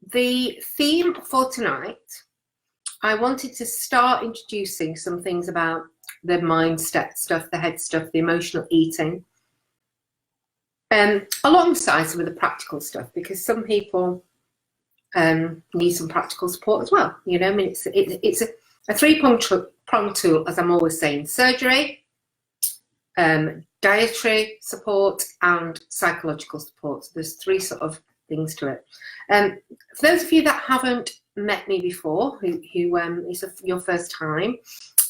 The theme for tonight, I wanted to start introducing some things about the mindset stuff, the head stuff, the emotional eating, alongside some of the practical stuff, because some people need some practical support as well. You know, I mean, it's a three-pronged tool, as I'm always saying: surgery, dietary support, and psychological support. So there's three sort of things to it. For those of you that haven't met me before, who is your first time,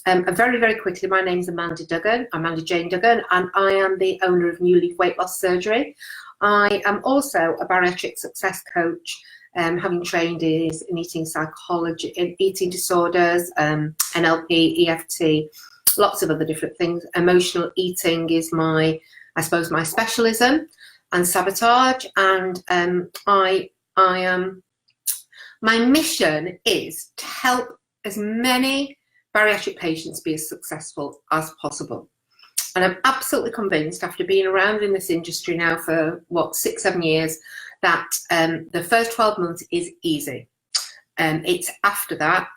very, very quickly, my name's Amanda Jane Duggan, and I am the owner of New Leaf Weight Loss Surgery. I am also a bariatric success coach, having trained in eating psychology, in eating disorders, NLP, EFT, lots of other different things. Emotional eating is my specialism, and sabotage. And my mission is to help as many bariatric patients be as successful as possible. And I'm absolutely convinced, after being around in this industry now for 6-7 years, that the first 12 months is easy. It's after that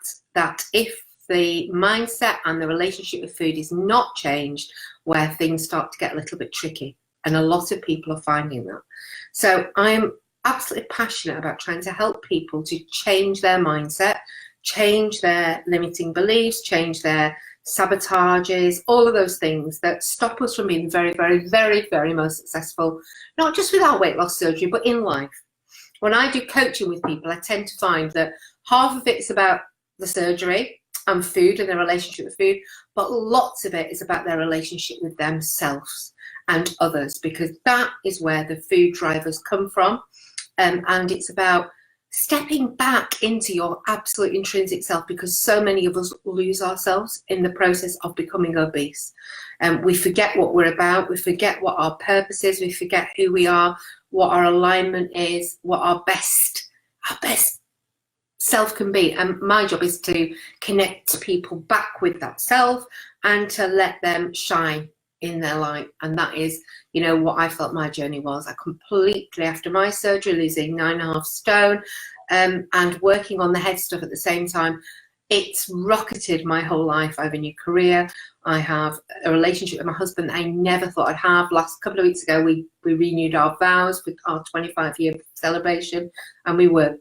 if the mindset and the relationship with food is not changed, where things start to get a little bit tricky. And a lot of people are finding that. So I'm absolutely passionate about trying to help people to change their mindset, change their limiting beliefs, change their sabotages, all of those things that stop us from being very, very, very, very most successful, not just with our weight loss surgery, but in life. When I do coaching with people, I tend to find that half of it's about the surgery and food and their relationship with food, but lots of it is about their relationship with themselves and others, because that is where the food drivers come from. And it's about stepping back into your absolute intrinsic self, because so many of us lose ourselves in the process of becoming obese. We forget what we're about, we forget what our purpose is, we forget who we are, what our alignment is, what our best self can be. And my job is to connect people back with that self and to let them shine in their light. And that is, you know, what I felt my journey was. I completely, after my surgery, losing 9.5 stone, and working on the head stuff at the same time, it's rocketed my whole life. I have a new career. I have a relationship with my husband that I never thought I'd have. Last couple of weeks ago, we renewed our vows with our 25-year celebration, and we were,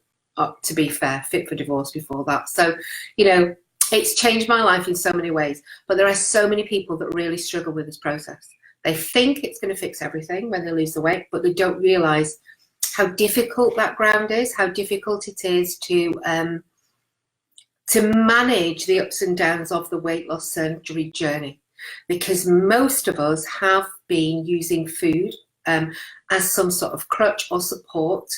to be fair, fit for divorce before that. So, you know, it's changed my life in so many ways. But there are so many people that really struggle with this process. They think it's going to fix everything when they lose the weight, but they don't realize how difficult that ground is, how difficult it is to manage the ups and downs of the weight loss surgery journey, because most of us have been using food as some sort of crutch or support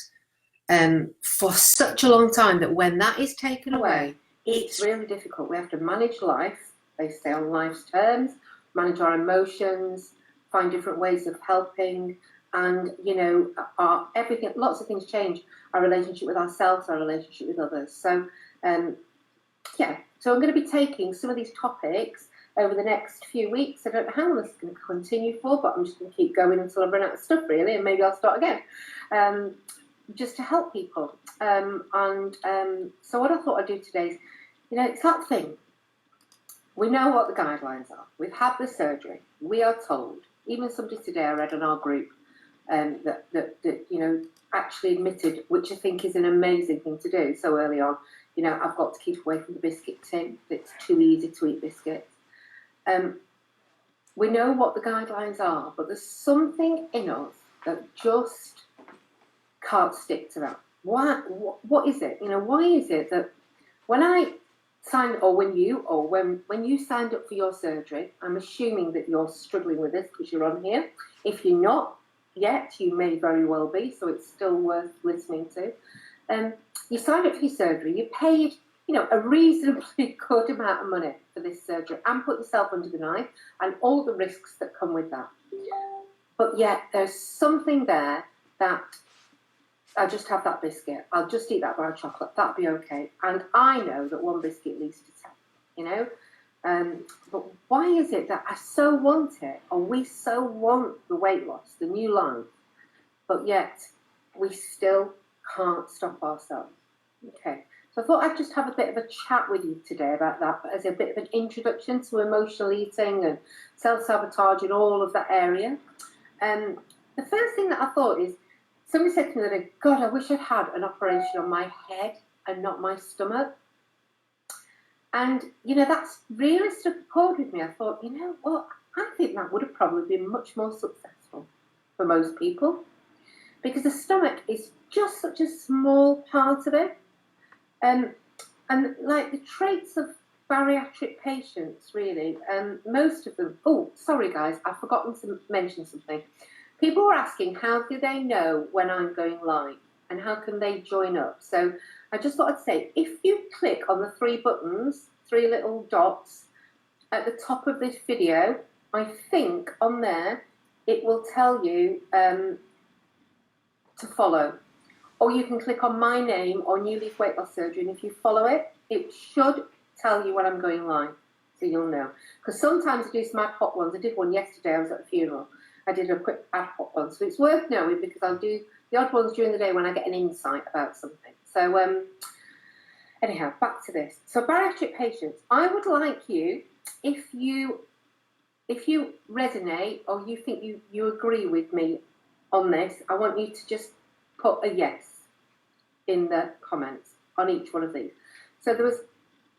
for such a long time that when that is taken away, it's really difficult. We have to manage life, they say, on life's terms, manage our emotions, find different ways of helping, and, you know, everything, lots of things change. Our relationship with ourselves, our relationship with others. So, yeah, so I'm going to be taking some of these topics over the next few weeks. I don't know how long this is going to continue for, but I'm just going to keep going until I run out of stuff, really, and maybe I'll start again, just to help people. So what I thought I'd do today is, you know, it's that thing. We know what the guidelines are. We've had the surgery. We are told. Even somebody today I read on our group that you know, actually admitted, which I think is an amazing thing to do so early on. You know, I've got to keep away from the biscuit tin. It's too easy to eat biscuits. We know what the guidelines are, but there's something in us that just can't stick to that. Why? What is it? You know, why is it that when I signed, or when you signed up for your surgery, I'm assuming that you're struggling with this because you're on here. If you're not yet, you may very well be, so it's still worth listening to. You signed up for your surgery, you paid, you know, a reasonably good amount of money for this surgery, and put yourself under the knife and all the risks that come with that. But yet there's something there that I'll just have that biscuit. I'll just eat that bar of chocolate. That'll be okay. And I know that one biscuit leads to 10, you know. But why is it that I so want it, or we so want the weight loss, the new life, but yet we still can't stop ourselves? Okay, so I thought I'd just have a bit of a chat with you today about that as a bit of an introduction to emotional eating and self-sabotage and all of that area. The first thing that I thought is, somebody said to me that, God, I wish I'd had an operation on my head and not my stomach. And, you know, that's really struck a chord with me. I thought, you know what, I think that would have probably been much more successful for most people, because the stomach is just such a small part of it. And like the traits of bariatric patients, really, most of them, oh, sorry guys, I've forgotten to mention something. People were asking, how do they know when I'm going live and how can they join up? So I just thought I'd say, if you click on the 3 buttons, 3 little dots at the top of this video, I think on there, it will tell you to follow. Or you can click on my name or New Leaf Weight Loss Surgery, and if you follow it, it should tell you when I'm going live, so you'll know. Because sometimes I do some ad hoc ones. I did one yesterday, I was at a funeral. I did a quick ad hoc one, so it's worth knowing because I'll do the odd ones during the day when I get an insight about something. So anyhow, back to this. So bariatric patients, I would like you, if you resonate or you think you agree with me on this, I want you to just put a yes in the comments on each one of these. So there was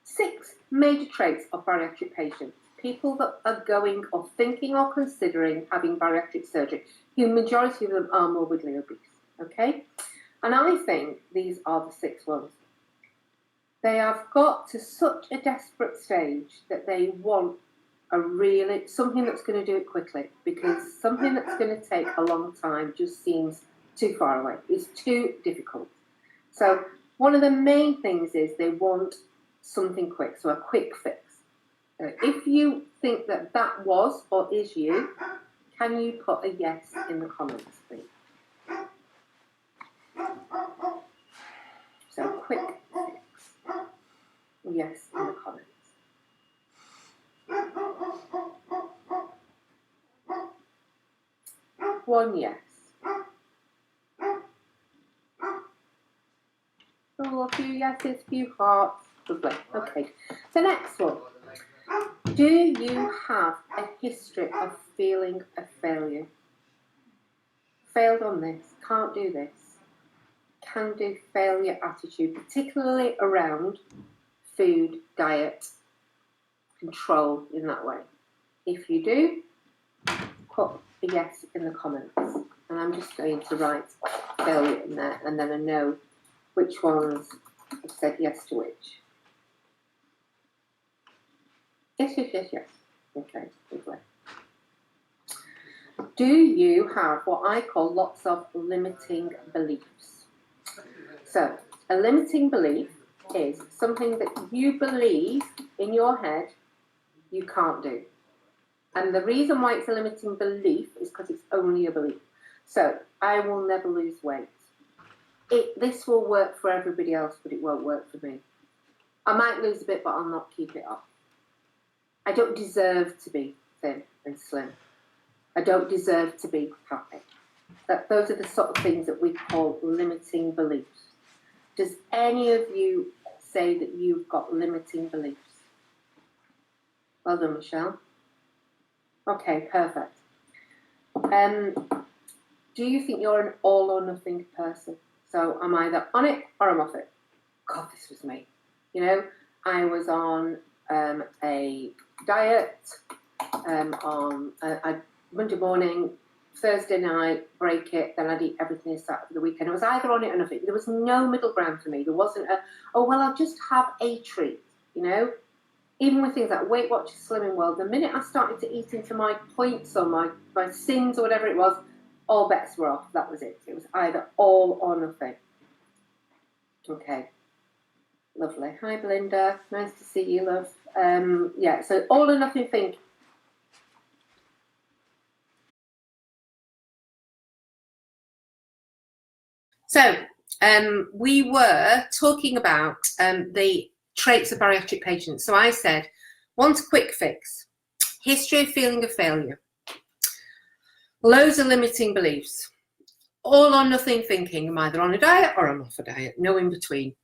6 major traits of bariatric patients. People that are going or thinking or considering having bariatric surgery. The majority of them are morbidly obese, okay? And I think these are the 6 ones. They have got to such a desperate stage that they want something that's going to do it quickly, because something that's going to take a long time just seems too far away. It's too difficult. So one of the main things is they want something quick, so a quick fix. If you think that that was or is you, can you put a yes in the comments, please? So quick fix. Yes in the comments. One yes. Oh, a few yeses, a few hearts. Lovely. Okay. The next one. Do you have a history of feeling a failure? Failed on this, can't do this. Can do failure attitude, particularly around food, diet, control in that way. If you do, put a yes in the comments. And I'm just going to write failure in there, and then I know which ones have said yes to which. Yes, yes, yes, yes. Okay, lovely. Do you have what I call lots of limiting beliefs? So, a limiting belief is something that you believe in your head you can't do. And the reason why it's a limiting belief is because it's only a belief. So, I will never lose weight. This will work for everybody else, but it won't work for me. I might lose a bit, but I'll not keep it up. I don't deserve to be thin and slim. I don't deserve to be happy. Those are the sort of things that we call limiting beliefs. Does any of you say that you've got limiting beliefs? Well done, Michelle. Okay, perfect. Do you think you're an all or nothing person? So I'm either on it or I'm off it. God, this was me. You know, I was on a diet on Monday morning, Thursday night, break it, then I'd eat everything Saturday for the weekend. I was either on it or nothing. There was no middle ground for me. There wasn't oh, well, I'll just have a treat, you know? Even with things like Weight Watchers, Slimming World, the minute I started to eat into my points or my sins or whatever it was, all bets were off. That was it. It was either all or nothing. Okay. Lovely. Hi, Belinda. Nice to see you, love. Yeah, so all or nothing thinking. So we were talking about the traits of bariatric patients. So I said, want a quick fix, history of feeling a failure, loads of limiting beliefs, all or nothing thinking. I'm either on a diet or I'm off a diet, no in between.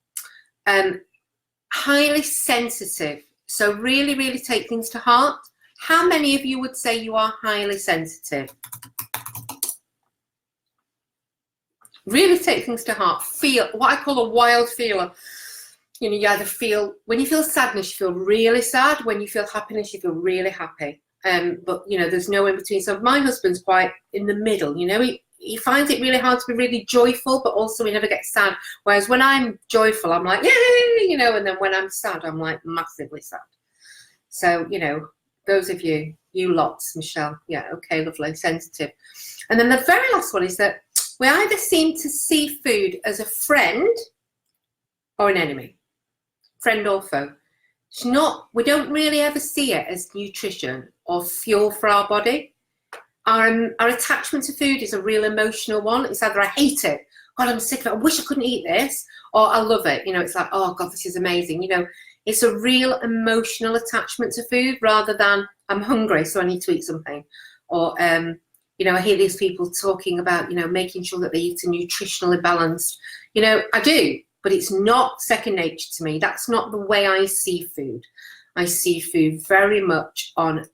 Highly sensitive. So really, really take things to heart. How many of you would say you are highly sensitive? Really take things to heart. Feel what I call a wild feeler. You know, you either feel, when you feel sadness, you feel really sad. When you feel happiness, you feel really happy. But, you know, there's no in between. So my husband's quite in the middle, you know. He finds it really hard to be really joyful, but also he never gets sad. Whereas when I'm joyful, I'm like, yay, you know, and then when I'm sad, I'm like massively sad. So, you know, those of you lots, Michelle, yeah, okay, lovely, sensitive. And then the very last one is that we either seem to see food as a friend or an enemy, friend or foe. It's not, we don't really ever see it as nutrition or fuel for our body. Our attachment to food is a real emotional one. It's either I hate it, God, I'm sick of it, I wish I couldn't eat this, or I love it. You know, it's like, oh God, this is amazing. You know, it's a real emotional attachment to food rather than I'm hungry, so I need to eat something. Or, you know, I hear these people talking about, you know, making sure that they eat a nutritionally balanced. You know, I do, but it's not second nature to me. That's not the way I see food. I see food very much on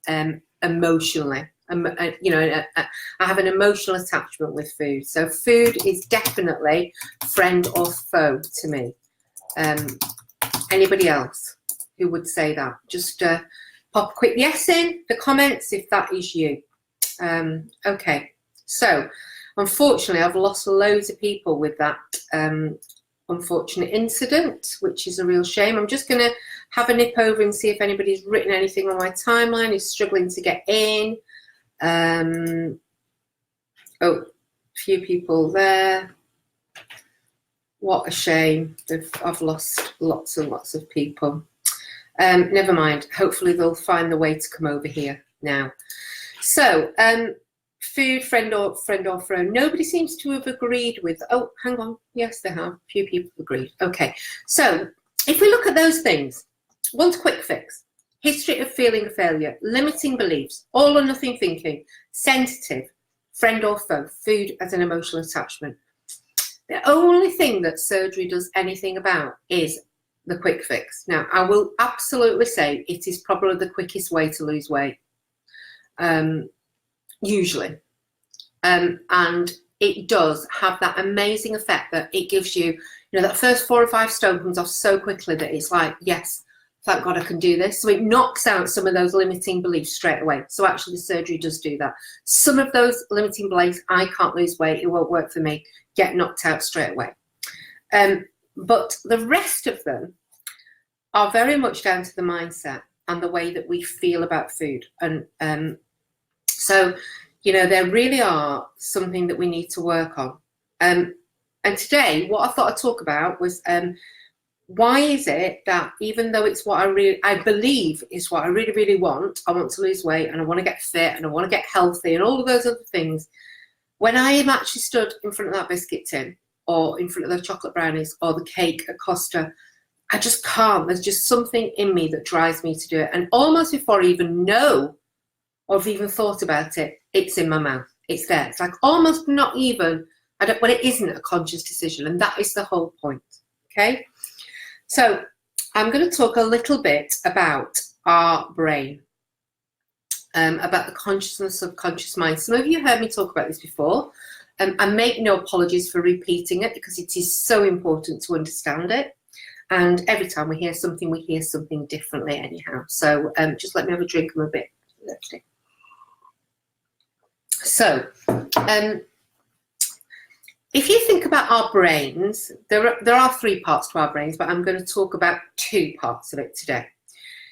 emotionally. You know, I have an emotional attachment with food. So food is definitely friend or foe to me. Anybody else who would say that? Just pop a quick yes in the comments if that is you. Okay, so unfortunately I've lost loads of people with that unfortunate incident, which is a real shame. I'm just going to have a nip over and see if anybody's written anything on my timeline, is struggling to get in. Oh, a few people there. What a shame. I've lost lots and lots of people. Never mind. Hopefully they'll find the way to come over here now. So, food, friend or foe. Nobody seems to have agreed with. Oh, hang on. Yes, they have. A few people agreed. Okay. So, if we look at those things, one's quick fix. History of feeling a failure, limiting beliefs, all or nothing thinking, sensitive, friend or foe, food as an emotional attachment. The only thing that surgery does anything about is the quick fix. Now, I will absolutely say it is probably the quickest way to lose weight, usually. And it does have that amazing effect that it gives you, you know, that first 4 or 5 stone comes off so quickly that it's like, yes, thank God I can do this. So it knocks out some of those limiting beliefs straight away. So actually the surgery does do that. Some of those limiting beliefs, I can't lose weight, it won't work for me, get knocked out straight away. But the rest of them are very much down to the mindset and the way that we feel about food. And so, you know, there really are something that we need to work on. And today, what I thought I'd talk about was why is it that even though it's what I believe is what I really, really want, I want to lose weight and I want to get fit and I want to get healthy and all of those other things, when I am actually stood in front of that biscuit tin or in front of the chocolate brownies or the cake at Costa, I just can't. There's just something in me that drives me to do it. And almost before I even know or have even thought about it, it's in my mouth. It's there. It's like almost not even, well, it isn't a conscious decision. And that is the whole point. Okay. So I'm going to talk a little bit about our brain, about the conscious and subconscious mind. Some of you heard me talk about this before. I make no apologies for repeating it because it is so important to understand it. And every time we hear something differently anyhow. So just let me have a drink. I'm a bit thirsty. So if you think about our brains, there are 3 parts to our brains, but I'm going to talk about 2 parts of it today.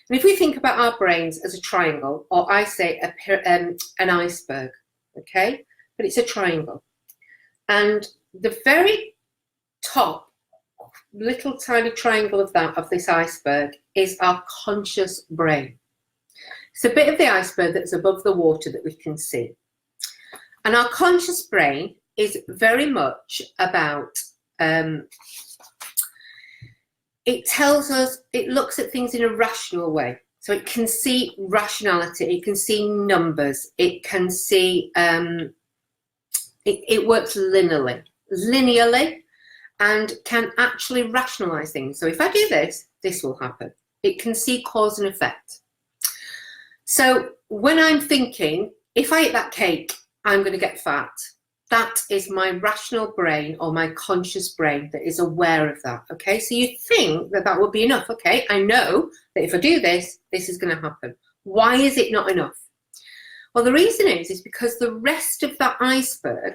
And if we think about our brains as a triangle, or I say an iceberg, okay? But it's a triangle. And the very top little tiny triangle of this iceberg is our conscious brain. It's a bit of the iceberg that's above the water that we can see. And our conscious brain is very much about, it tells us, it looks at things in a rational way. So it can see rationality, it can see numbers, it can see, it works linearly, and can actually rationalize things. So if I do this, this will happen. It can see cause and effect. So when I'm thinking, if I eat that cake, I'm going to get fat, that is my rational brain or my conscious brain that is aware of that. Okay, so you think that that would be enough. Okay, I know that if I do this, this is going to happen. Why is it not enough? Well, the reason is because the rest of that iceberg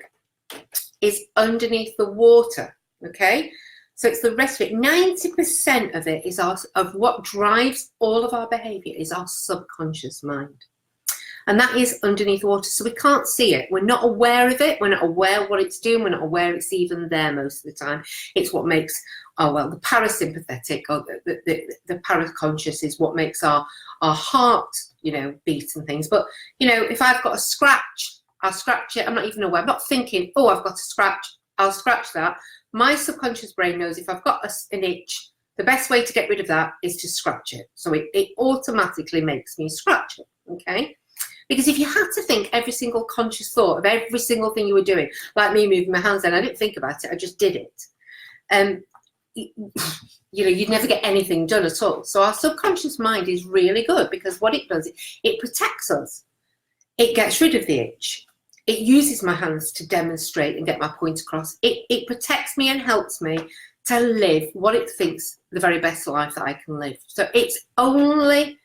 is underneath the water. Okay, so it's the rest of it. 90% of it is of what drives all of our behavior is our subconscious mind. And that is underneath water, so we can't see it. We're not aware of it. We're not aware of what it's doing. We're not aware it's even there most of the time. It's what makes, the parasympathetic or the paraconscious is what makes our heart, beat and things. But, if I've got a scratch, I'll scratch it. I'm not even aware. I'm not thinking, oh, I've got a scratch. I'll scratch that. My subconscious brain knows if I've got an itch, the best way to get rid of that is to scratch it. So it automatically makes me scratch it, okay? Because if you had to think every single conscious thought of every single thing you were doing, like me moving my hands, and I didn't think about it, I just did it. You'd never get anything done at all. So our subconscious mind is really good because what it does, it protects us. It gets rid of the itch. It uses my hands to demonstrate and get my point across. It protects me and helps me to live what it thinks the very best life that I can live. So its only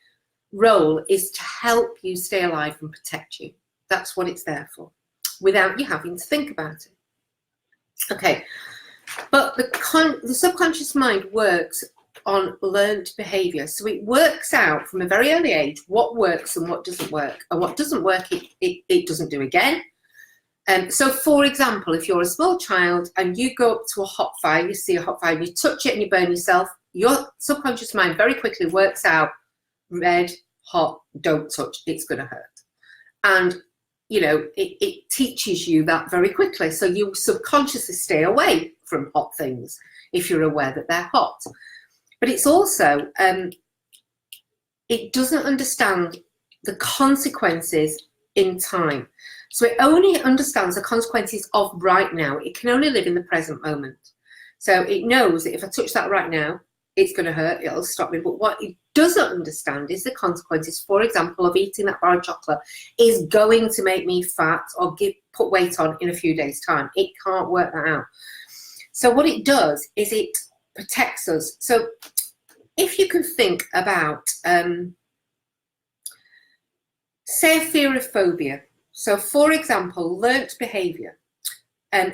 role is to help you stay alive and protect you. That's what it's there for, without you having to think about it. Okay, but the subconscious mind works on learned behavior. So it works out from a very early age what works and what doesn't work. And what doesn't work, it doesn't do again. So for example, if you're a small child and you go up to a hot fire, you see a hot fire, you touch it and you burn yourself, your subconscious mind very quickly works out red, hot, don't touch, it's going to hurt. And, it teaches you that very quickly. So you subconsciously stay away from hot things if you're aware that they're hot. But it's also, it doesn't understand the consequences in time. So it only understands the consequences of right now. It can only live in the present moment. So it knows that if I touch that right now, it's going to hurt, it'll stop me. But what it doesn't understand is the consequences, for example, of eating that bar of chocolate is going to make me fat or put weight on in a few days' time. It can't work that out. So what it does is it protects us. So if you can think about, say, a fear of phobia. So for example, learnt behavior.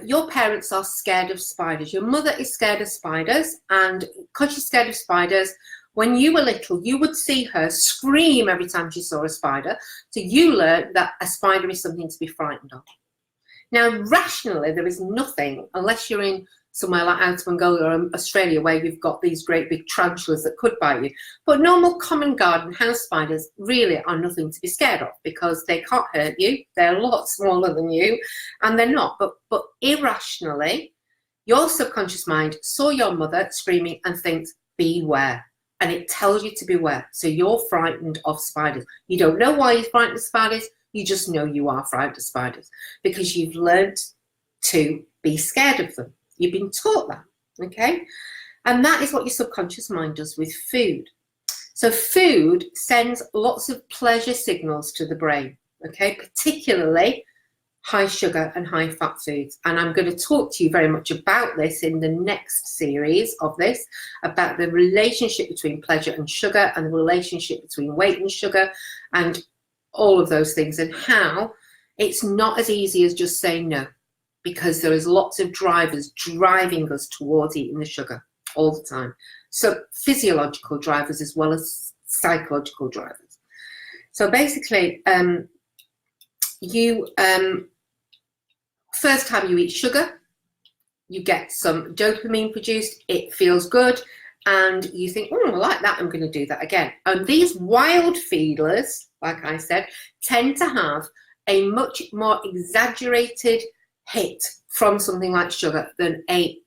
Your parents are scared of spiders. Your mother is scared of spiders, and because she's scared of spiders, when you were little, you would see her scream every time she saw a spider. So you learned that a spider is something to be frightened of. Now, rationally, there is nothing, unless you're in somewhere like out of Mongolia or Australia where you've got these great big tarantulas that could bite you. But normal common garden house spiders really are nothing to be scared of because they can't hurt you. They're a lot smaller than you and they're not. But irrationally, your subconscious mind saw your mother screaming and thinks, beware. And it tells you to beware. So you're frightened of spiders. You don't know why you're frightened of spiders. You just know you are frightened of spiders because you've learned to be scared of them. You've been taught that, okay? And that is what your subconscious mind does with food. So food sends lots of pleasure signals to the brain, okay? Particularly high sugar and high fat foods. And I'm going to talk to you very much about this in the next series of this, about the relationship between pleasure and sugar and the relationship between weight and sugar and all of those things and how it's not as easy as just saying no. Because there is lots of drivers driving us towards eating the sugar all the time. So physiological drivers as well as psychological drivers. So basically, first time you eat sugar, you get some dopamine produced, it feels good, and you think, oh, I like that, I'm going to do that again. And these wild feelers, like I said, tend to have a much more exaggerated hit from something like sugar than a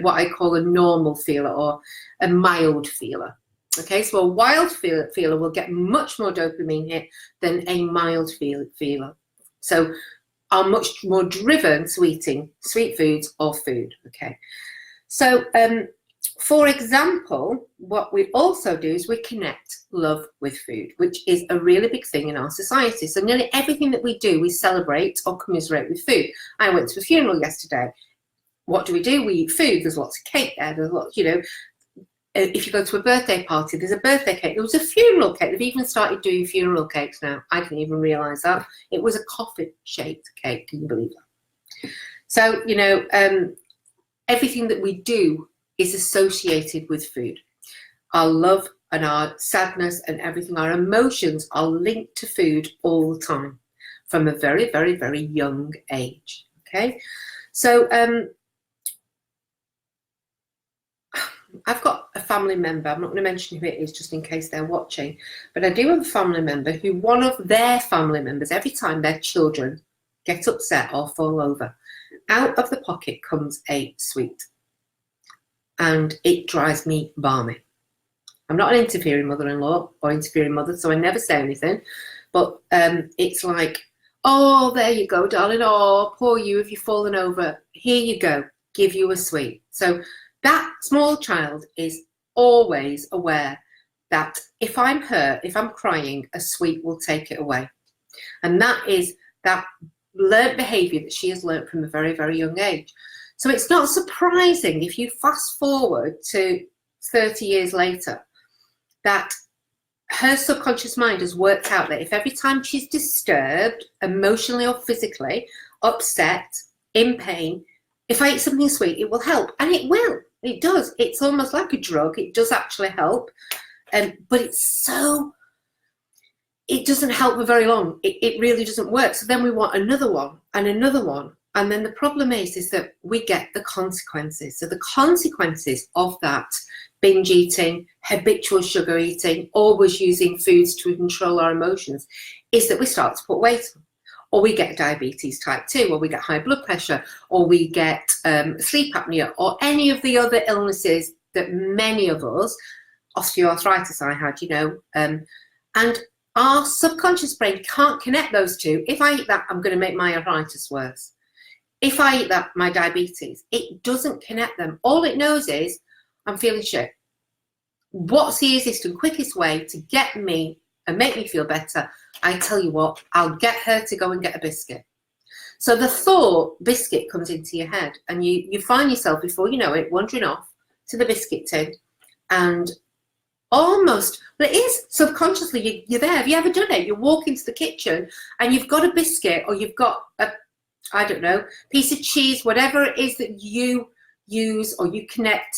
what I call a normal feeler or a mild feeler. Okay, so a wild feeler will get much more dopamine hit than a mild feeler. So are much more driven to eating sweet foods or food. Okay, So, for example, what we also do is we connect love with food, which is a really big thing in our society. So nearly everything that we do, we celebrate or commiserate with food. I went to a funeral yesterday. What do? We eat food. There's lots of cake there. There's lots, you know, if you go to a birthday party, there's a birthday cake. There was a funeral cake. They've even started doing funeral cakes now. I didn't even realise that. It was a coffin-shaped cake. Can you believe that? So, you know, everything that we do is associated with food. Our love and our sadness and everything, our emotions are linked to food all the time from a very, very, very young age. Okay, so I've got a family member, I'm not going to mention who it is just in case they're watching, but I do have a family member who one of their family members, every time their children get upset or fall over, out of the pocket comes a sweet. And it drives me balmy. I'm not an interfering mother-in-law or interfering mother, so I never say anything. But it's like, oh, there you go, darling. Oh, poor you, if you've fallen over. Here you go, give you a sweet. So that small child is always aware that if I'm hurt, if I'm crying, a sweet will take it away. And that is that learned behaviour that she has learned from a very, very young age. So it's not surprising if you fast forward to 30 years later that her subconscious mind has worked out that if every time she's disturbed, emotionally or physically, upset, in pain, if I eat something sweet, it will help. And it will. It does. It's almost like a drug. It does actually help. But it's so, it doesn't help for very long. It really doesn't work. So then we want another one and another one. And then the problem is that we get the consequences. So the consequences of that binge eating, habitual sugar eating, always using foods to control our emotions, is that we start to put weight on. Or we get diabetes type 2, or we get high blood pressure, or we get sleep apnea, or any of the other illnesses that many of us, osteoarthritis I had, you know, and our subconscious brain can't connect those two. If I eat that, I'm going to make my arthritis worse. If I eat that, my diabetes, it doesn't connect them. All it knows is I'm feeling shit. What's the easiest and quickest way to get me and make me feel better? I tell you what, I'll get her to go and get a biscuit. So the thought biscuit comes into your head and you find yourself, before you know it, wandering off to the biscuit tin and almost, well, it is subconsciously, you're there. Have you ever done it? You walk into the kitchen and you've got a biscuit or you've got a, I don't know, piece of cheese, whatever it is that you use or you connect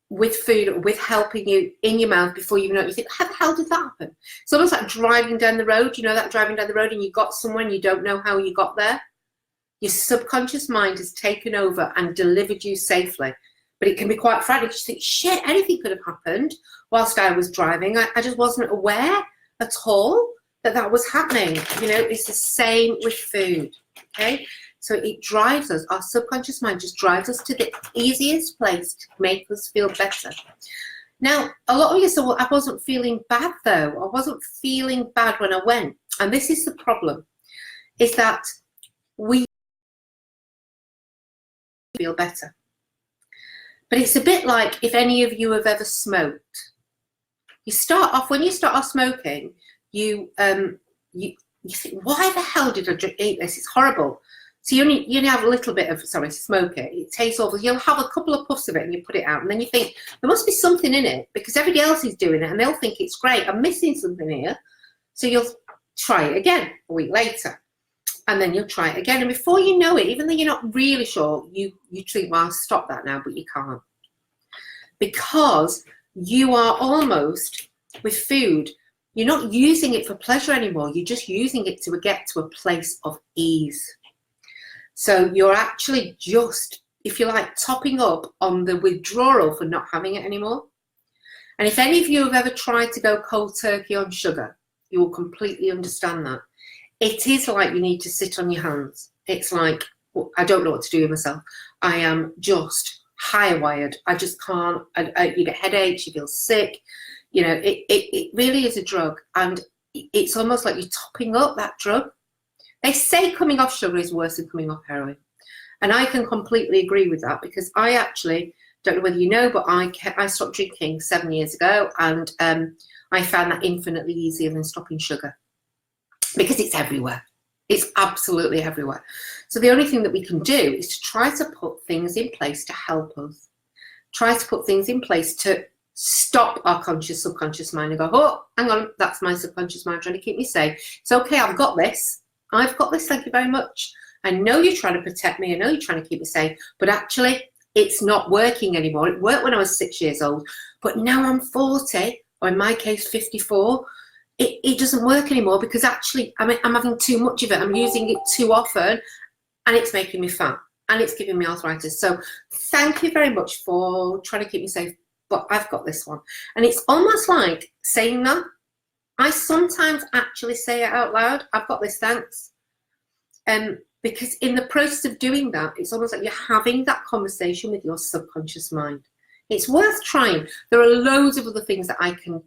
with food or with helping you in your mouth before you know it. You think, how the hell did that happen? It's almost like driving down the road, you know, that driving down the road and you got somewhere and you don't know how you got there. Your subconscious mind has taken over and delivered you safely. But it can be quite frightening. You think, shit, anything could have happened whilst I was driving. I just wasn't aware at all that that was happening. You know, it's the same with food, okay? So it drives us, our subconscious mind just drives us to the easiest place to make us feel better. Now, a lot of you say, well, I wasn't feeling bad though. I wasn't feeling bad when I went. And this is the problem, is that we feel better. But it's a bit like if any of you have ever smoked. You start off, when you start off smoking, you think, why the hell did I eat this? It's horrible. So you only have a little bit of, smoke it. It tastes awful. You'll have a couple of puffs of it and you put it out. And then you think, there must be something in it because everybody else is doing it and they'll think it's great. I'm missing something here. So you'll try it again a week later. And then you'll try it again. And before you know it, even though you're not really sure, you think, well, I'll stop that now, but you can't. Because you are almost, with food, you're not using it for pleasure anymore. You're just using it to get to a place of ease. So you're actually just, if you like, topping up on the withdrawal for not having it anymore. And if any of you have ever tried to go cold turkey on sugar, you will completely understand that. It is like you need to sit on your hands. It's like, well, I don't know what to do with myself. I am just high-wired. I just can't. You get headaches, you feel sick. You know, it really is a drug. And it's almost like you're topping up that drug. They say coming off sugar is worse than coming off heroin. And I can completely agree with that because I actually don't know whether you know, but I stopped drinking 7 years ago, and I found that infinitely easier than stopping sugar, because it's everywhere. It's absolutely everywhere. So the only thing that we can do is to try to put things in place to help us. Try to put things in place to stop our conscious, subconscious mind and go, oh, hang on, that's my subconscious mind trying to keep me safe. It's okay, I've got this. I've got this, thank you very much. I know you're trying to protect me. I know you're trying to keep me safe, but actually it's not working anymore. It worked when I was 6 years old, but now I'm 40, or in my case, 54. It doesn't work anymore, because actually I'm having too much of it. I'm using it too often, and it's making me fat, and it's giving me arthritis. So thank you very much for trying to keep me safe, but I've got this one. And it's almost like saying that. I sometimes actually say it out loud. I've got this, thanks. Because in the process of doing that, it's almost like you're having that conversation with your subconscious mind. It's worth trying. There are loads of other things that I can,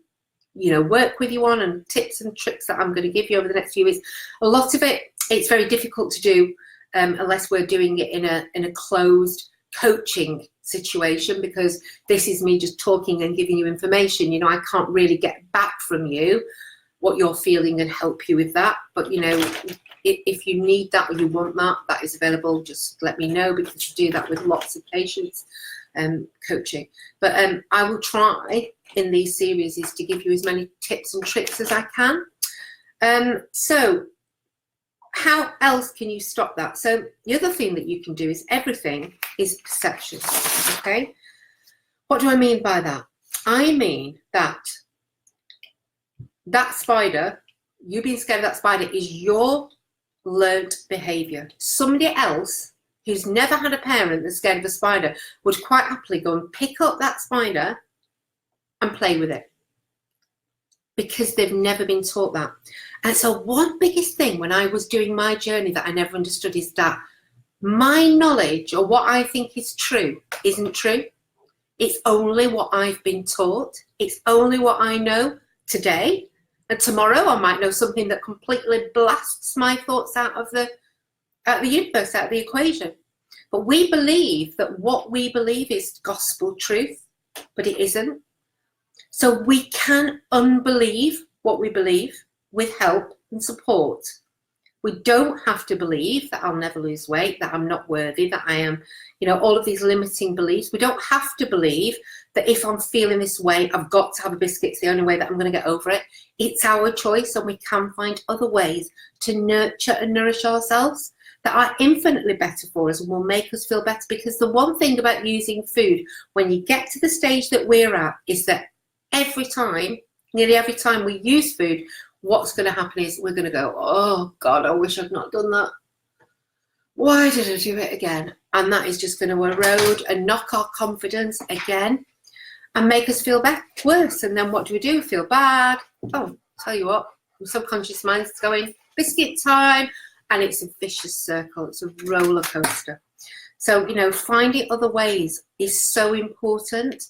work with you on, and tips and tricks that I'm going to give you over the next few weeks. A lot of it, it's very difficult to do unless we're doing it in a closed coaching situation, because this is me just talking and giving you information. I can't really get back from you what you're feeling and help you with that. But if you need that or you want that, that is available. Just let me know, because you do that with lots of patients coaching. But I will try in these series is to give you as many tips and tricks as I can. So how else can you stop that? So the other thing that you can do is, everything is perception. Okay, what do I mean by that? I mean that spider, you being scared of that spider, is your learned behavior. Somebody else who's never had a parent that's scared of a spider would quite happily go and pick up that spider and play with it, because they've never been taught that. And so one biggest thing when I was doing my journey that I never understood is that my knowledge, or what I think is true, isn't true. It's only what I've been taught. It's only what I know today. And tomorrow I might know something that completely blasts my thoughts out of the universe, out of the equation. But we believe that what we believe is gospel truth, but it isn't. So we can unbelieve what we believe with help and support. We don't have to believe that I'll never lose weight, that I'm not worthy, that I am, all of these limiting beliefs. We don't have to believe that if I'm feeling this way, I've got to have a biscuit. It's the only way that I'm going to get over it. It's our choice, and we can find other ways to nurture and nourish ourselves that are infinitely better for us and will make us feel better. Because the one thing about using food, when you get to the stage that we're at, is that nearly every time we use food, what's going to happen is we're going to go, oh God, I wish I'd not done that. Why did I do it again? And that is just going to erode and knock our confidence again and make us feel worse. And then what do? We feel bad. Oh, tell you what, the subconscious mind is going, biscuit time. And it's a vicious circle. It's a roller coaster. So, finding other ways is so important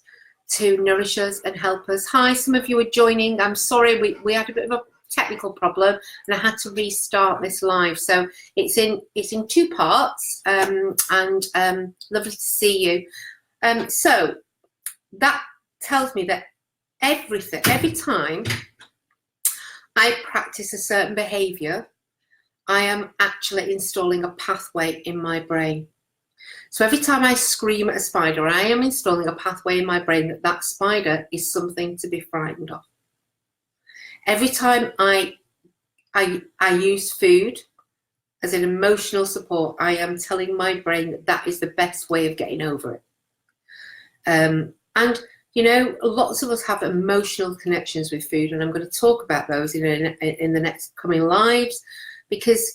to nourish us and help us. Hi, some of you are joining. I'm sorry, we had a bit of a technical problem and I had to restart this live. So it's in two parts, and lovely to see you. So that tells me that every time I practice a certain behavior, I am actually installing a pathway in my brain. So every time I scream at a spider, I am installing a pathway in my brain that spider is something to be frightened of. Every time I use food as an emotional support, I am telling my brain that is the best way of getting over it. And lots of us have emotional connections with food, and I'm going to talk about those in the next coming lives. Because,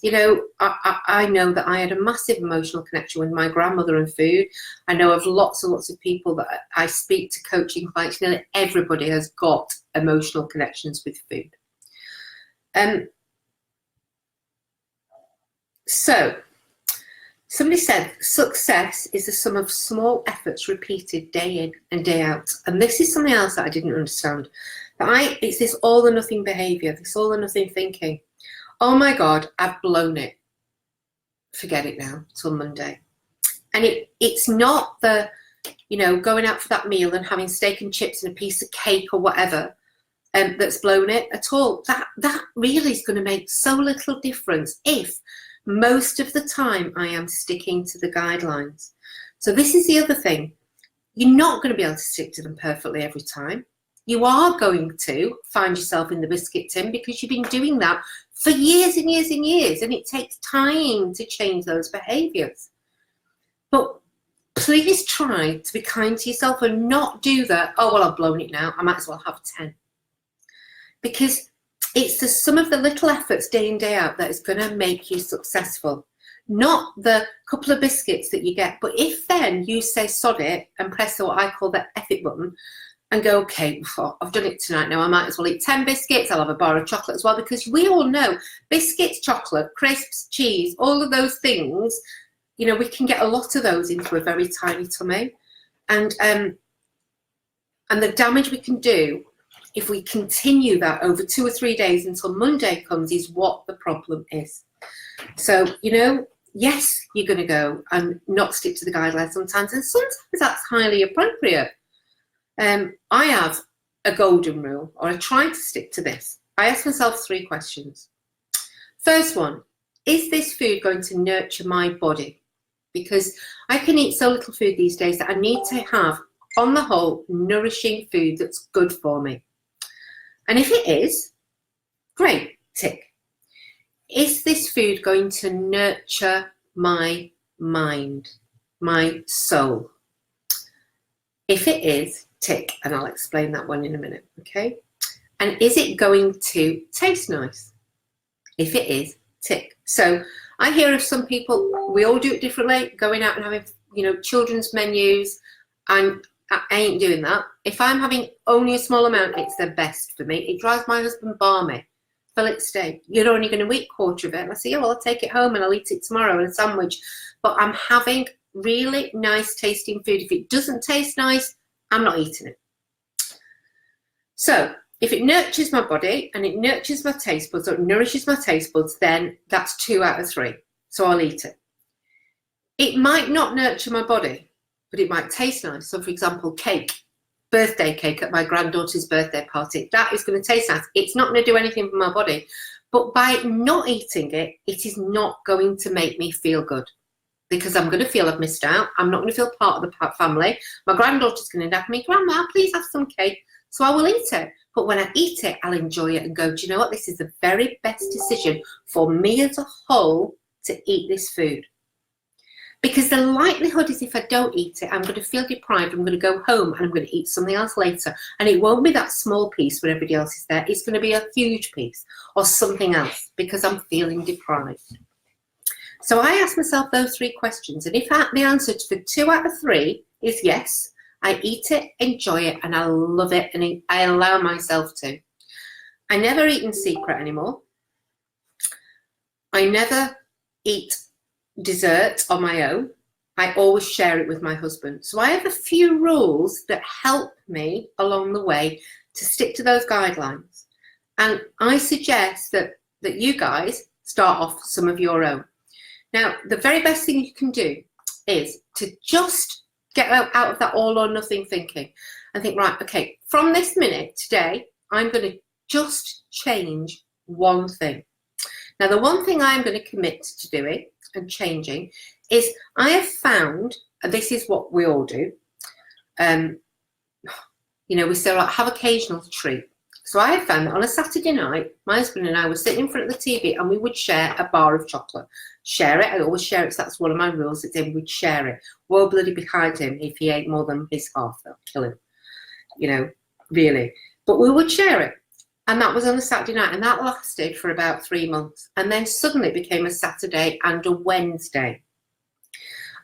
I know that I had a massive emotional connection with my grandmother and food. I know of lots and lots of people that I speak to, coaching clients. Nearly everybody has got emotional connections with food. So, somebody said, success is the sum of small efforts repeated day in and day out. And this is something else that I didn't understand. It's this all or nothing behavior, this all or nothing thinking. Oh my God, I've blown it. Forget it now, till Monday. And it's not the going out for that meal and having steak and chips and a piece of cake or whatever, that's blown it at all. That really is going to make so little difference if most of the time I am sticking to the guidelines. So this is the other thing. You're not going to be able to stick to them perfectly every time. You are going to find yourself in the biscuit tin because you've been doing that for years and years and years, and it takes time to change those behaviours. But please try to be kind to yourself and not do that, oh, well, I've blown it now, I might as well have 10. Because it's the sum of the little efforts day in, day out that is going to make you successful. Not the couple of biscuits that you get. But if then you say sod it and press what I call the F it button and go, okay, I've done it tonight now, I might as well eat 10 biscuits, I'll have a bar of chocolate as well, because we all know biscuits, chocolate, crisps, cheese, all of those things, we can get a lot of those into a very tiny tummy. And the damage we can do if we continue that over 2 or 3 days until Monday comes is what the problem is. So, yes, you're going to go and not stick to the guidelines sometimes, and sometimes that's highly appropriate. I have a golden rule, or I try to stick to this. I ask myself 3 questions. First one, is this food going to nurture my body? Because I can eat so little food these days that I need to have, on the whole, nourishing food that's good for me. And if it is, great, tick. Is this food going to nurture my mind, my soul? If it is, tick, and I'll explain that one in a minute, okay? And is it going to taste nice? If it is, tick. So I hear of some people, we all do it differently, going out and having, children's menus, and I ain't doing that. If I'm having only a small amount, it's the best for me. It drives my husband balmy. Fillet steak, you're only going to eat 1/4 of it. And I say, well, I'll take it home and I'll eat it tomorrow in a sandwich. But I'm having really nice tasting food. If it doesn't taste nice, I'm not eating it. So if it nurtures my body and it nurtures my taste buds, or it nourishes my taste buds, then that's 2 out of 3. So I'll eat it. It might not nurture my body, but it might taste nice. So for example, cake, birthday cake at my granddaughter's birthday party, that is going to taste nice. It's not going to do anything for my body, but by not eating it, it is not going to make me feel good, because I'm going to feel I've missed out. I'm not going to feel part of the family. My granddaughter's going to nag me, Grandma, please have some cake. So I will eat it. But when I eat it, I'll enjoy it and go, do you know what? This is the very best decision for me as a whole to eat this food. Because the likelihood is if I don't eat it, I'm going to feel deprived. I'm going to go home and I'm going to eat something else later. And it won't be that small piece when everybody else is there. It's going to be a huge piece or something else because I'm feeling deprived. So I ask myself those 3 questions. And if the answer to the 2 out of 3 is yes, I eat it, enjoy it, and I love it, and I allow myself to. I never eat in secret anymore. I never eat dessert on my own. I always share it with my husband. So I have a few rules that help me along the way to stick to those guidelines. And I suggest that you guys start off some of your own. Now, the very best thing you can do is to just get out of that all or nothing thinking and think, right, okay, from this minute today, I'm going to just change one thing. Now, the one thing I'm going to commit to doing and changing is I have found, and this is what we all do, we say, like, have occasional treat. So I have found that on a Saturday night, my husband and I were sitting in front of the TV and we would share a bar of chocolate. Share it. I always share it. So that's one of my rules. It's in, we'd share it. Woe bloody behind him if he ate more than his half. That'll kill him, really. But we would share it. And that was on a Saturday night. And that lasted for about 3 months. And then suddenly it became a Saturday and a Wednesday.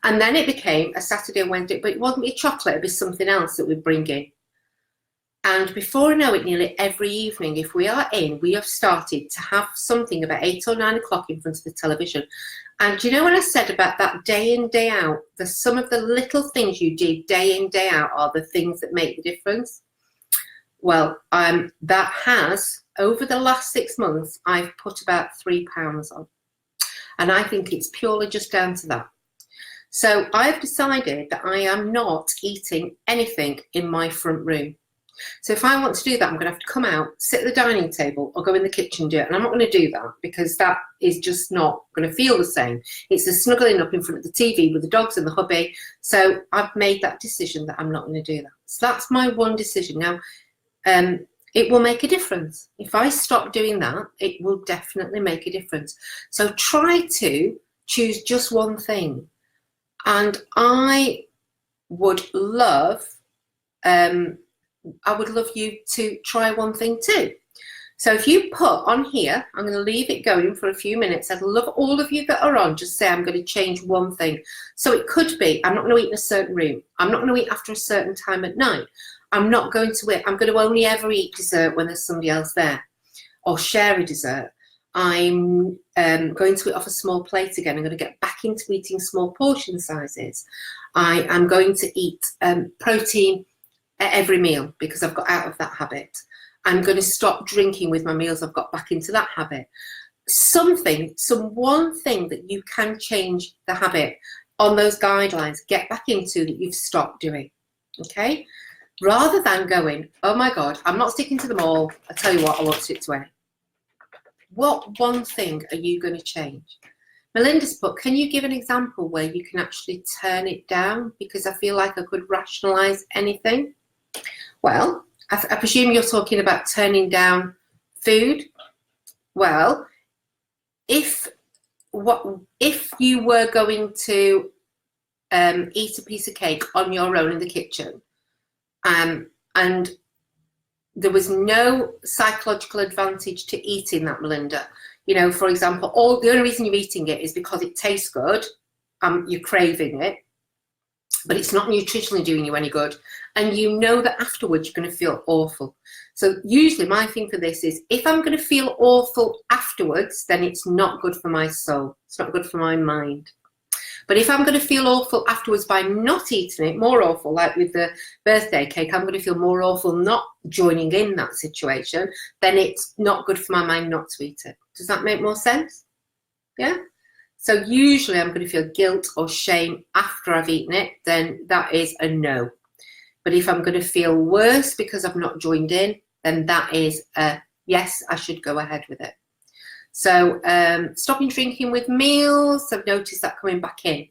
And then it became a Saturday and Wednesday. But it wasn't be chocolate. It'd be something else that we'd bring in. And before I know it, nearly every evening, if we are in, we have started to have something about 8 or 9 o'clock in front of the television. And do you know what I said about that day in, day out? Some of the little things you do day in, day out are the things that make the difference. Well, that has, over the last 6 months, I've put about 3 pounds on. And I think it's purely just down to that. So I've decided that I am not eating anything in my front room. So if I want to do that, I'm going to have to come out, sit at the dining table, or go in the kitchen and do it. And I'm not going to do that because that is just not going to feel the same. It's the snuggling up in front of the TV with the dogs and the hubby. So I've made that decision that I'm not going to do that. So that's my one decision. Now, it will make a difference. If I stop doing that, it will definitely make a difference. So try to choose just one thing. And I would love you to try one thing too. So if you put on here, I'm going to leave it going for a few minutes. I'd love all of you that are on, just say I'm going to change one thing. So it could be, I'm not going to eat in a certain room. I'm not going to eat after a certain time at night. I'm not going to eat, I'm going to only ever eat dessert when there's somebody else there, or share a dessert. I'm going to eat off a small plate again. I'm going to get back into eating small portion sizes. I am going to eat protein at every meal because I've got out of that habit. I'm going to stop drinking with my meals. I've got back into that habit. One thing that you can change the habit on those guidelines, get back into that you've stopped doing, okay? Rather than going, oh my God, I'm not sticking to them all. I tell you what, I won't stick to any. What one thing are you going to change? Melinda's put, can you give an example where you can actually turn it down? Because I feel like I could rationalize anything. Well, I presume you're talking about turning down food. Well, if you were going to eat a piece of cake on your own in the kitchen, and there was no psychological advantage to eating that, Melinda. You know, for example, the only reason you're eating it is because it tastes good. You're craving it, but it's not nutritionally doing you any good. And you know that afterwards you're going to feel awful. So usually my thing for this is, if I'm going to feel awful afterwards, then it's not good for my soul. It's not good for my mind. But if I'm going to feel awful afterwards by not eating it, more awful, like with the birthday cake, I'm going to feel more awful not joining in that situation, then it's not good for my mind not to eat it. Does that make more sense? Yeah? So usually I'm going to feel guilt or shame after I've eaten it, then that is a no. But if I'm going to feel worse because I've not joined in, then that is a yes, I should go ahead with it. So stopping drinking with meals, I've noticed that coming back in.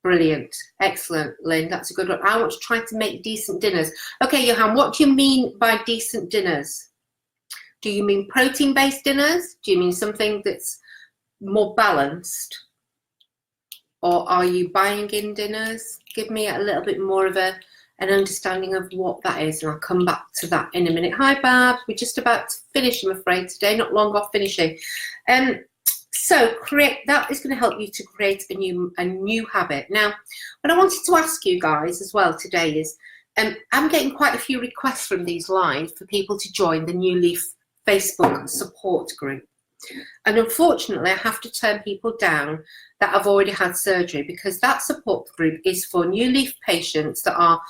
Brilliant. Excellent, Lynn. That's a good one. I want to try to make decent dinners. Okay, Johan, what do you mean by decent dinners? Do you mean protein-based dinners? Do you mean something that's more balanced? Or are you buying in dinners? Give me a little bit more of an understanding of what that is, and I'll come back to that in a minute. Hi, Bab. We're just about to finish, I'm afraid, today. Not long off finishing. So that is going to help you to create a new habit. Now, what I wanted to ask you guys as well today is, I'm getting quite a few requests from these lives for people to join the New Leaf Facebook support group. And unfortunately, I have to turn people down that have already had surgery, because that support group is for New Leaf patients that are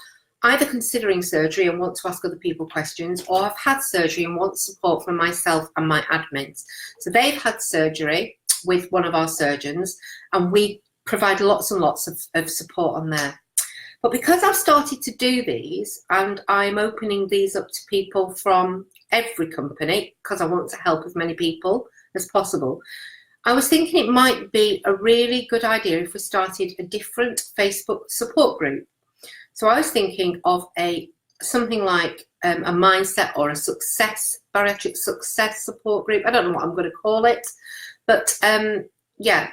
either considering surgery and want to ask other people questions, or have had surgery and want support from myself and my admins. So they've had surgery with one of our surgeons, and we provide lots and lots of support on there. But because I've started to do these, and I'm opening these up to people from every company, because I want to help as many people as possible, I was thinking it might be a really good idea if we started a different Facebook support group. So I was thinking of something like a mindset or a bariatric success support group. I don't know what I'm going to call it, but yeah.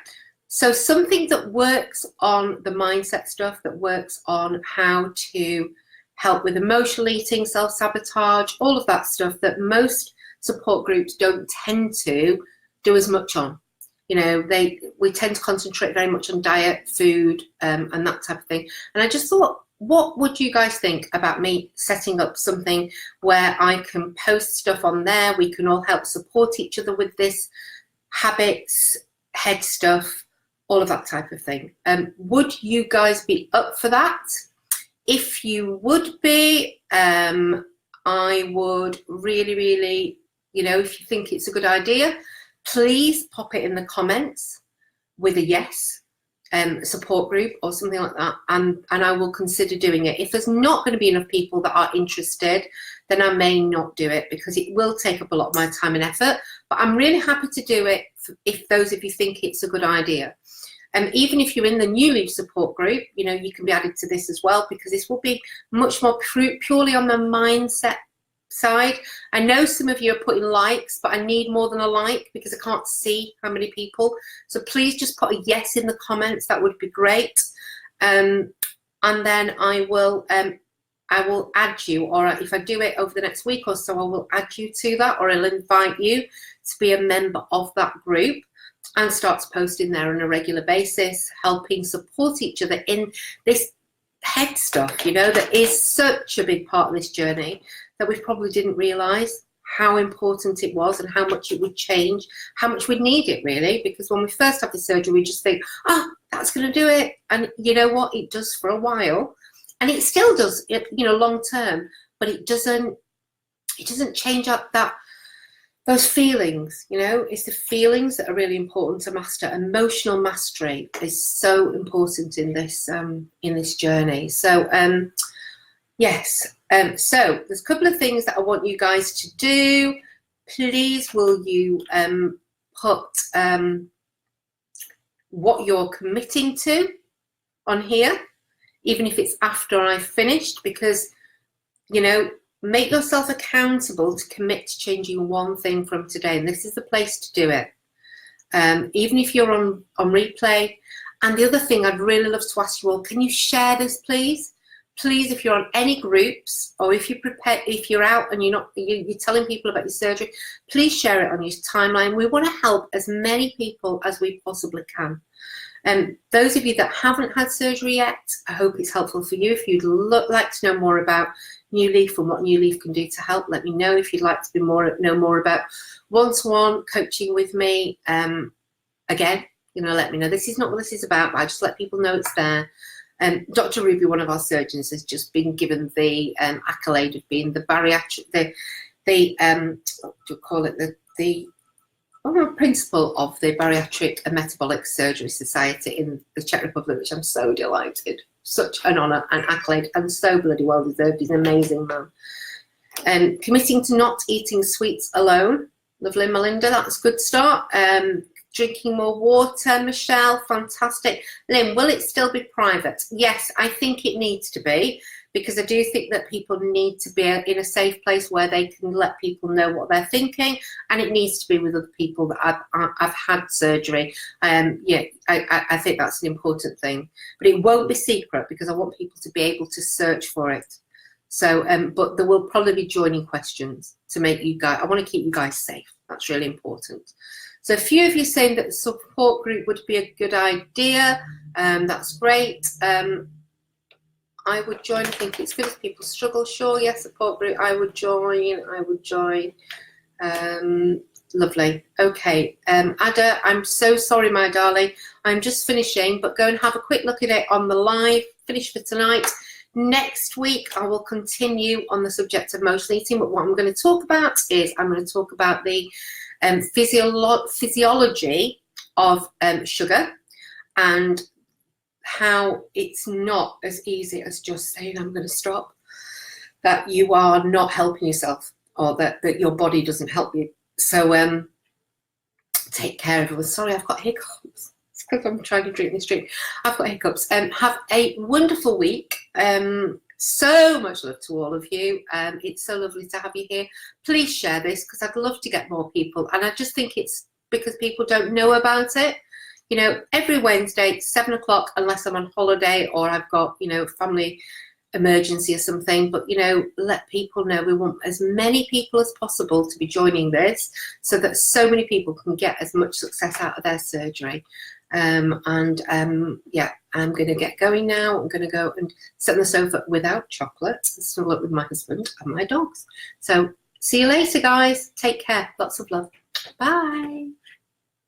So something that works on the mindset stuff, that works on how to help with emotional eating, self-sabotage, all of that stuff that most support groups don't tend to do as much on. You know, we tend to concentrate very much on diet, food, and that type of thing. And I just thought, what would you guys think about me setting up something where I can post stuff on there? We can all help support each other with this, habits, head stuff, all of that type of thing. Would you guys be up for that? If you would be, I would really, really, you know, if you think it's a good idea, please pop it in the comments with a yes. support group or something like that, and I will consider doing it. If there's not going to be enough people that are interested, then I may not do it, because it will take up a lot of my time and effort. But I'm really happy to do it if those of you think it's a good idea. And even if you're in the New Leaf support group, you know, you can be added to this as well, because this will be much more purely on the mindset side. I know some of you are putting likes, but I need more than a like, because I can't see how many people. So please just put a yes in the comments. That would be great. And then I will add you, or if I do it over the next week or so, I will add you to that, or I'll invite you to be a member of that group and start to post in there on a regular basis, helping support each other in this head stuff, you know, that is such a big part of this journey, that we probably didn't realise how important it was and how much it would change, how much we'd need it, really. Because when we first have the surgery, we just think, oh, that's going to do it. And you know what? It does for a while. And it still does, you know, long term. But it doesn't change up those feelings, you know. It's the feelings that are really important to master. Emotional mastery is so important in this journey. So, yes. So there's a couple of things that I want you guys to do. Please, will you put what you're committing to on here, even if it's after I've finished, because, you know, make yourself accountable to commit to changing one thing from today. And this is the place to do it. Even if you're on replay. And the other thing I'd really love to ask you all, can you share this, please? Please, if you're on any groups, or if you're out and you're telling people about your surgery, please share it on your timeline. We want to help as many people as we possibly can. And those of you that haven't had surgery yet, I hope it's helpful for you. If you'd like to know more about New Leaf and what New Leaf can do to help, let me know. If you'd like to know more about one-to-one coaching with me, again, you know, let me know. This is not what this is about, but I just let people know it's there. Dr. Ruby, one of our surgeons, has just been given the accolade of being the bariatric, what do you call it, the principal of the Bariatric and Metabolic Surgery Society in the Czech Republic, which I'm so delighted. Such an honour and accolade, and so bloody well deserved. He's an amazing man. Committing to not eating sweets alone. Lovely, Melinda, that's a good start. Drinking more water, Michelle, fantastic. Lynn, will it still be private? Yes, I think it needs to be, because I do think that people need to be in a safe place where they can let people know what they're thinking, and it needs to be with other people that I've had surgery. Yeah, I think that's an important thing, but it won't be secret, because I want people to be able to search for it. So, but there will probably be joining questions to make you guys, I want to keep you guys safe. That's really important. So a few of you saying that the support group would be a good idea. That's great. I would join. I think it's good if people struggle. Sure, yes, support group. I would join. Lovely. Okay. Ada, I'm so sorry, my darling. I'm just finishing, but go and have a quick look at it on the live. Finish for tonight. Next week, I will continue on the subject of emotional eating, but what I'm going to talk about is I'm going to talk about the physiology of sugar, and how it's not as easy as just saying I'm going to stop, that you are not helping yourself, or that your body doesn't help you. So take care, everyone. Sorry, I've got hiccups. It's because I'm trying to drink this drink. I've got hiccups. Have a wonderful week. So much love to all of you. It's so lovely to have you here. Please share this, because I'd love to get more people, and I just think it's because people don't know about it. You know, every Wednesday, 7 o'clock, unless I'm on holiday or I've got, you know, family emergency or something. But, you know, let people know. We want as many people as possible to be joining this, so that so many people can get as much success out of their surgery. Yeah, I'm going to get going now. I'm going to go and sit on the sofa without chocolate and snuggle up with my husband and my dogs. So see you later, guys. Take care. Lots of love. Bye.